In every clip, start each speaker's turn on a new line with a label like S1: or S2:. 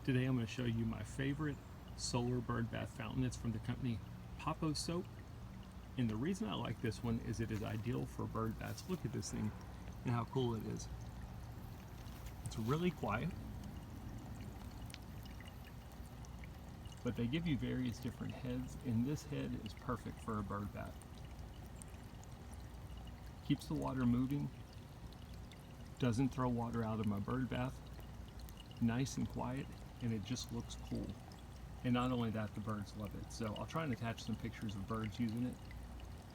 S1: Today I'm going to show you my favorite solar bird bath fountain. It's from the company Poposoap. And the reason I like this one is it is ideal for bird baths. Look at this thing and how cool it is. It's really quiet, but they give you various different heads, and this head is perfect for a bird bath. Keeps the water moving, doesn't throw water out of my bird bath, nice and quiet, and it just looks cool. And not only that, the birds love it. So I'll try and attach some pictures of birds using it.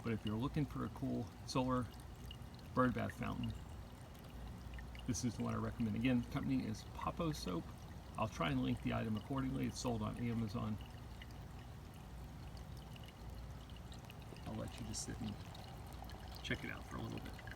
S1: But if you're looking for a cool solar bird bath fountain, this is the one I recommend. Again, the company is Poposoap. I'll try and link the item accordingly. It's sold on Amazon. I'll let you just sit and check it out for a little bit.